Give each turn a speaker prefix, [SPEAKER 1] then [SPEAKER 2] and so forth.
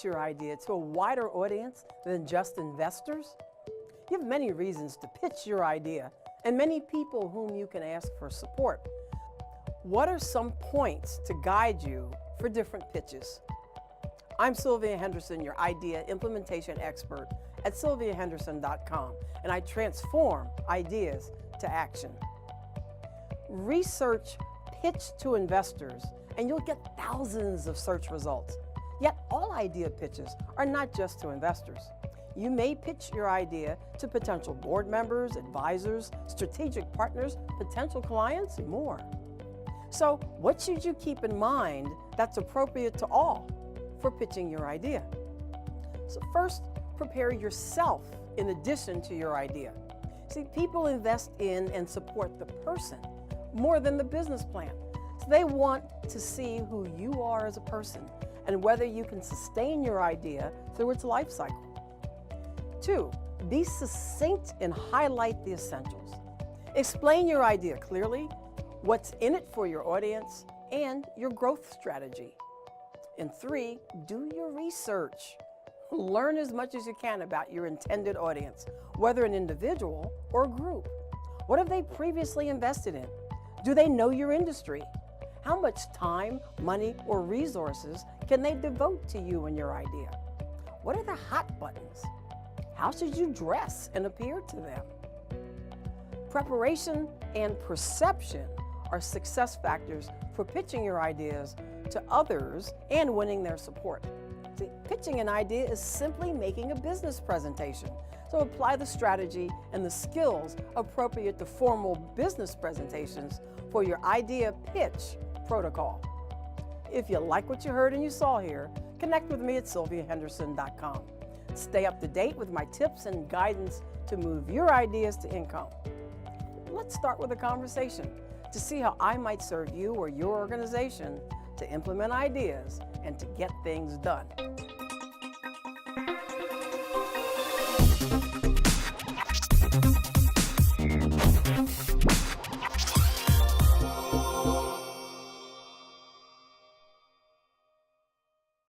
[SPEAKER 1] pitch your idea to a wider audience than just investors? You have many reasons to pitch your idea and many people whom you can ask for support. What are some points to guide you for different pitches? I'm Sylvia Henderson, your idea implementation expert at sylviahenderson.com, and I transform ideas to action. Research pitch to investors, and you'll get thousands of search results. Yet all idea pitches are not just to investors. You may pitch your idea to potential board members, advisors, strategic partners, potential clients, and more. So what should you keep in mind that's appropriate to all for pitching your idea? So first, prepare yourself in addition to your idea. See, people invest in and support the person more than the business plan. So they want to see who you are as a person and whether you can sustain your idea through its life cycle. 2, be succinct and highlight the essentials. Explain your idea clearly, what's in it for your audience, and your growth strategy. And 3, do your research. Learn as much as you can about your intended audience, whether an individual or a group. What have they previously invested in? Do they know your industry? How much time, money, or resources can they devote to you and your idea? What are the hot buttons? How should you dress and appear to them? Preparation and perception are success factors for pitching your ideas to others and winning their support. See, pitching an idea is simply making a business presentation. So apply the strategy and the skills appropriate to formal business presentations for your idea pitch protocol. If you like what you heard and you saw here, connect with me at sylviahenderson.com. Stay up to date with my tips and guidance to move your ideas to income. Let's start with a conversation to see how I might serve you or your organization to implement ideas and to get things done.